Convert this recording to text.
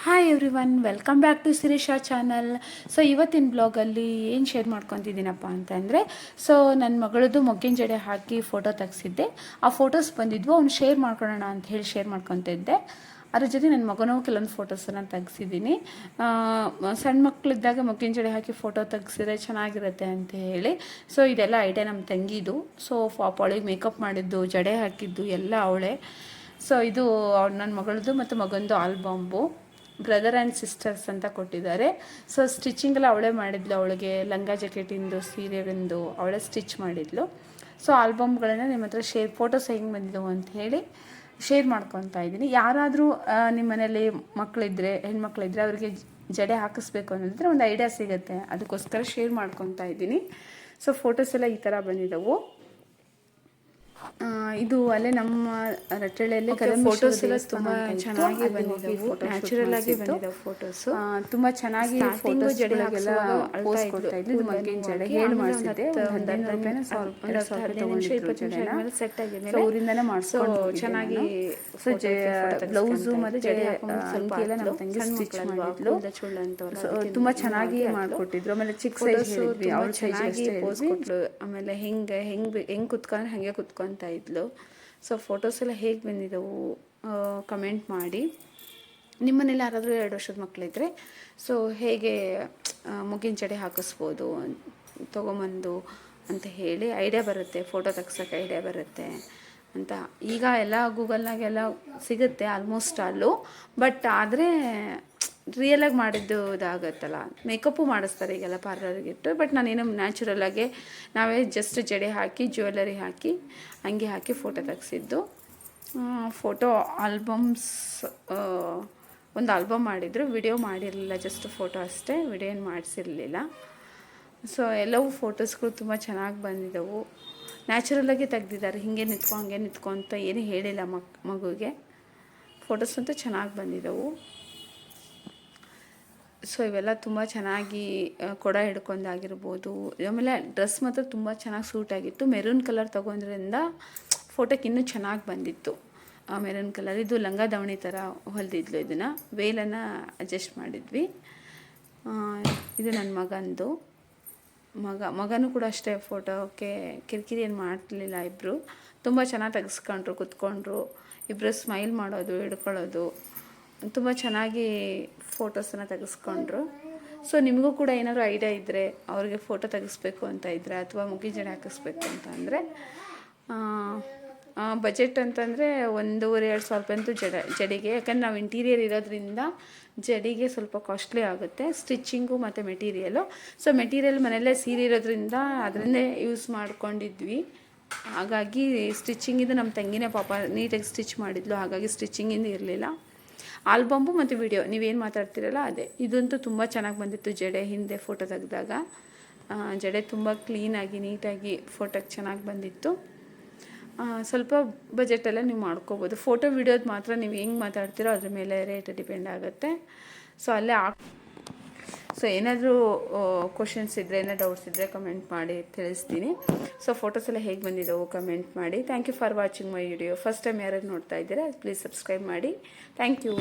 Hi everyone, welcome back to Shirisha channel. So ಇವತ್ತಿನ ಬ್ಲಾಗಲ್ಲಿ ಏನು ಶೇರ್ ಮಾಡ್ಕೊತಿದ್ದೀನಪ್ಪ ಅಂತಂದರೆ, ಸೊ ನನ್ನ ಮಗಳದ್ದು ಮೊಗ್ಗಿನ ಜಡೆ ಹಾಕಿ ಫೋಟೋ ತೆಗೆಸಿದ್ದೆ. ಆ ಫೋಟೋಸ್ ಬಂದಿದ್ವು, ಅವ್ನು ಶೇರ್ ಮಾಡ್ಕೊಳ್ಳೋಣ ಅಂತ ಹೇಳಿ ಶೇರ್ ಮಾಡ್ಕೊತಿದ್ದೆ. ಅದ್ರ ಜೊತೆ ನನ್ನ ಮಗನೂ ಕೆಲವೊಂದು ಫೋಟೋಸನ್ನು ತೆಗೆಸಿದ್ದೀನಿ. ಸಣ್ಣ ಮಕ್ಕಳಿದ್ದಾಗ ಮೊಗ್ಗಿನ ಜಡೆ ಹಾಕಿ ಫೋಟೋ ತೆಗೆಸಿದ್ರೆ ಚೆನ್ನಾಗಿರುತ್ತೆ ಅಂತ ಹೇಳಿ. ಸೊ ಇದೆಲ್ಲ ಐಡಿಯಾ ನಮ್ಮ ತಂಗಿದು. ಸೊ ಅವಳಿಗೆ ಮೇಕಪ್ ಮಾಡಿದ್ದು, ಜಡೆ ಹಾಕಿದ್ದು ಎಲ್ಲ ಅವಳೇ. ಸೊ ಇದು ನನ್ನ ಮಗಳದ್ದು ಮತ್ತು ಮಗಂದು ಆಲ್ಬಂಬು. ಬ್ರದರ್ ಆ್ಯಂಡ್ ಸಿಸ್ಟರ್ಸ್ ಅಂತ ಕೊಟ್ಟಿದ್ದಾರೆ. ಸೊ ಸ್ಟಿಚಿಂಗ್ ಎಲ್ಲ ಅವಳೇ ಮಾಡಿದ್ಲು. ಅವಳಿಗೆ ಲಂಗ ಜಾಕೆಟಿಂದು, ಸೀರೆಗಿಂದು ಅವಳೇ ಸ್ಟಿಚ್ ಮಾಡಿದ್ಲು. ಸೊ ಆಲ್ಬಮ್ಗಳನ್ನು ನಿಮ್ಮ ಹತ್ರ ಫೋಟೋಸ್ ಹೆಂಗೆ ಬಂದಿದ್ದವು ಅಂತ ಹೇಳಿ ಶೇರ್ ಮಾಡ್ಕೊತಾ ಇದ್ದೀನಿ. ಯಾರಾದರೂ ನಿಮ್ಮ ಮನೇಲಿ ಮಕ್ಕಳಿದ್ರೆ, ಹೆಣ್ಮಕ್ಳಿದ್ರೆ ಅವರಿಗೆ ಜಡೆ ಹಾಕಿಸ್ಬೇಕು ಅನ್ನೋದಿದ್ರೆ ಒಂದು ಐಡಿಯಾ ಸಿಗುತ್ತೆ, ಅದಕ್ಕೋಸ್ಕರ ಶೇರ್ ಮಾಡ್ಕೊತಾ ಇದ್ದೀನಿ. ಸೊ ಫೋಟೋಸ್ ಎಲ್ಲ ಈ ಥರ ಬಂದಿದ್ದವು. ಇದು ಅಲ್ಲೇ ನಮ್ಮ ರಟ್ಟಳ್ಳಿಯಲ್ಲಿ ಫೋಟೋಸ್ ಎಲ್ಲ ತುಂಬ ಚೆನ್ನಾಗಿ ಬಂದಿದ್ದವು, ನ್ಯಾಚುರಲ್ ಆಗಿ ಬಂದಿದ್ದವು ಫೋಟೋಸ್. ತುಂಬ ಚೆನ್ನಾಗಿ ಫೋಟೋಸ್ ಜಡೆಗೆಲ್ಲ ಪೋಸ್ ಕೊಡ್ತಾ ಇದ್ವಿ. ಇದು ಮಗ್ಗಿನ ಜಡೆ ಹೇಳಿ ಮಾಡಿಸಿದ್ದೆ. ಒಂದು 10 ರೂಪಾಯಿನ ಸೆಟ್ ಆಗಿದೆ, ಊರಿಂದನೇ ಮಾಡಿಸ್ಕೊಂಡು ಚೆನ್ನಾಗಿ ಬ್ಲೌಸು ಮತ್ತು ಜಡೆ ಸಂಖ್ಯೆ ಎಲ್ಲ ನಮ್ಮ ತಂಗಿ ಸ್ಟಿಚ್ ಮಾಡಿದ್ಲು. ತುಂಬ ಚೆನ್ನಾಗಿ ಮಾಡಿಕೊಟ್ಟಿದ್ರು. ಆಮೇಲೆ ಚಿಕ್ಕ ಸೈಜ್ ಹೇಳಿದ್ವಿ, ಅವ್ಳು ಚೆನ್ನಾಗಿ ಪೋಸ್ ಕೊಟ್ಲು. ಆಮೇಲೆ ಹೆಂಗೆ ಕುತ್ಕೊಂಡು ಹಾಗೆ ಕುತ್ಕೊತಾ ಇದ್ಲು. ಸೊ ಫೋಟೋಸ್ ಎಲ್ಲ ಹೇಗೆ ಬಂದಿದ್ದವು ಕಮೆಂಟ್ ಮಾಡಿ. ನಿಮ್ಮನೇಲಿ ಯಾರಾದರೂ 2 ವರ್ಷದ ಮಕ್ಕಳಿದ್ರೆ ಸೊ ಹೇಗೆ ಮುಗಿನ ಜಡೆ ಹಾಕಿಸ್ಬೋದು ತೊಗೊಂಬಂದು ಅಂತ ಹೇಳಿ ಐಡಿಯಾ ಬರುತ್ತೆ, ಫೋಟೋ ತೆಗ್ಸೋಕ್ಕೆ ಐಡಿಯಾ ಬರುತ್ತೆ ಅಂತ. ಈಗ ಎಲ್ಲ ಗೂಗಲ್ನಾಗೆಲ್ಲ ಸಿಗುತ್ತೆ ಆಲ್ಮೋಸ್ಟ್ ಅಲ್ಲೂ. ಬಟ್ ಆದರೆ ರಿಯಲಾಗಿ ಮಾಡಿದ್ದು ಇದಾಗತ್ತಲ್ಲ, ಮೇಕಪ್ಪು ಮಾಡಿಸ್ತಾರೆ ಈಗೆಲ್ಲ ಪಾರ್ಲರ್ಗಿಟ್ಟು. ಬಟ್ ನಾನೇನು ನ್ಯಾಚುರಲಾಗೆ ನಾವೇ ಜಸ್ಟ್ ಜಡೆ ಹಾಕಿ ಜ್ಯುವೆಲರಿ ಹಾಕಿ ಹಂಗೆ ಹಾಕಿ ಫೋಟೋ ತೆಗ್ಸಿದ್ದು. ಫೋಟೋ ಆಲ್ಬಮ್ಸ್ ಒಂದು ಆಲ್ಬಮ್ ಮಾಡಿದರು, ವಿಡಿಯೋ ಮಾಡಿರಲಿಲ್ಲ, ಜಸ್ಟ್ ಫೋಟೋ ಅಷ್ಟೇ, ವಿಡಿಯೋ ಏನು ಮಾಡಿಸಿರಲಿಲ್ಲ. ಸೊ ಎಲ್ಲವೂ ಫೋಟೋಸ್ಗಳು ತುಂಬ ಚೆನ್ನಾಗಿ ಬಂದಿದ್ದವು. ನ್ಯಾಚುರಲಾಗಿ ತೆಗ್ದಿದ್ದಾರೆ, ಹಂಗೆ ನಿಂತ್ಕೊ ಅಂತ ಏನೂ ಹೇಳಿಲ್ಲ ಮಗುಗೆ. ಫೋಟೋಸ್ ಅಂತೂ ಚೆನ್ನಾಗಿ ಬಂದಿದ್ದವು. ಸೊ ಇವೆಲ್ಲ ತುಂಬ ಚೆನ್ನಾಗಿ ಕೊಡ ಹಿಡ್ಕೊಂಡಾಗಿರ್ಬೋದು. ಆಮೇಲೆ ಡ್ರೆಸ್ ಮಾತ್ರ ತುಂಬ ಚೆನ್ನಾಗಿ ಸೂಟ್ ಆಗಿತ್ತು. ಮೆರೂನ್ ಕಲರ್ ತೊಗೊಂಡ್ರಿಂದ ಫೋಟೋಕ್ಕೆ ಇನ್ನೂ ಚೆನ್ನಾಗಿ ಬಂದಿತ್ತು. ಮೆರೂನ್ ಕಲರ್ ಇದು ಲಂಗ ದಾವಣಿ ಥರ ಹೊಲಿದಿದ್ಲು. ಇದನ್ನು ವೇಲನ್ನು ಅಡ್ಜಸ್ಟ್ ಮಾಡಿದ್ವಿ. ಇದು ನನ್ನ ಮಗಂದು. ಮಗನೂ ಕೂಡ ಅಷ್ಟೇ, ಫೋಟೋಕ್ಕೆ ಕಿರಿಕಿರಿ ಏನು ಮಾಡಲಿಲ್ಲ. ಇಬ್ಬರು ತುಂಬ ಚೆನ್ನಾಗಿ ತೆಗೆಸ್ಕೊಂಡ್ರು, ಕುತ್ಕೊಂಡ್ರು. ಇಬ್ಬರು ಸ್ಮೈಲ್ ಮಾಡೋದು, ಹಿಡ್ಕೊಳ್ಳೋದು, ತುಂಬ ಚೆನ್ನಾಗಿ ಫೋಟೋಸನ್ನು ತೆಗೆಸ್ಕೊಂಡ್ರು. ಸೊ ನಿಮಗೂ ಕೂಡ ಏನಾದರೂ ಐಡಿಯಾ ಇದ್ದರೆ, ಅವ್ರಿಗೆ ಫೋಟೋ ತೆಗೆಸ್ಬೇಕು ಅಂತ ಇದ್ದರೆ, ಅಥವಾ ಮುಗಿ ಜಡೆ ಹಾಕಿಸ್ಬೇಕು ಅಂತ ಅಂದರೆ, ಬಜೆಟ್ ಅಂತಂದರೆ 1,500-2,000 ರೂಪಾಯಿ ಅಂತೂ ಜಡೆಗೆ. ಯಾಕಂದರೆ ನಾವು ಇಂಟೀರಿಯರ್ ಇರೋದ್ರಿಂದ ಜಡೆಗೆ ಸ್ವಲ್ಪ ಕಾಸ್ಟ್ಲಿ ಆಗುತ್ತೆ, ಸ್ಟಿಚ್ಚಿಂಗು ಮತ್ತು ಮೆಟೀರಿಯಲು. ಸೊ ಮೆಟೀರಿಯಲ್ ಮನೆಯಲ್ಲೇ ಸೀರೆ ಇರೋದ್ರಿಂದ ಅದರನ್ನೇ ಯೂಸ್ ಮಾಡ್ಕೊಂಡಿದ್ವಿ. ಹಾಗಾಗಿ ಸ್ಟಿಚ್ಚಿಂಗಿಂದ ನಮ್ಮ ತಂಗಿನೇ ಪಾಪ ನೀಟಾಗಿ ಸ್ಟಿಚ್ ಮಾಡಿದ್ಲು, ಹಾಗಾಗಿ ಸ್ಟಿಚ್ಚಿಂಗಿಂದ ಇರಲಿಲ್ಲ. ಆಲ್ಬಂಬು ಮತ್ತು ವಿಡಿಯೋ ನೀವೇನು ಮಾತಾಡ್ತಿರಲ್ಲ ಅದೇ. ಇದಂತೂ ತುಂಬ ಚೆನ್ನಾಗಿ ಬಂದಿತ್ತು ಜಡೆ. ಹಿಂದೆ ಫೋಟೋ ತೆಗೆದಾಗ ಜಡೆ ತುಂಬ ಕ್ಲೀನಾಗಿ ನೀಟಾಗಿ ಫೋಟೋಗೆ ಚೆನ್ನಾಗಿ ಬಂದಿತ್ತು. ಸ್ವಲ್ಪ ಬಜೆಟೆಲ್ಲ ನೀವು ಮಾಡ್ಕೋಬೋದು. ಫೋಟೋ ವಿಡಿಯೋದು ಮಾತ್ರ ನೀವು ಹೆಂಗೆ ಮಾತಾಡ್ತೀರೋ ಅದ್ರ ಮೇಲೆ ರೇಟ್ ಡಿಪೆಂಡ್ ಆಗುತ್ತೆ. ಸೊ ಅಲ್ಲೇ ಸೊ ಏನಾದರೂ ಕ್ವಶನ್ಸ್ ಇದ್ದರೆ, ಏನಾದ್ರು ಡೌಟ್ಸ್ ಇದ್ದರೆ ಕಮೆಂಟ್ ಮಾಡಿ ತಿಳಿಸ್ತೀನಿ. ಸೊ ಫೋಟೋಸ್ ಎಲ್ಲ ಹೇಗೆ ಬಂದಿದ್ದವು ಕಮೆಂಟ್ ಮಾಡಿ. Thank you for watching my video. First time ಯಾರು ನೋಡ್ತಾ ಇದ್ದೀರಾ ಪ್ಲೀಸ್ ಸಬ್ಸ್ಕ್ರೈಬ್ ಮಾಡಿ. Thank you.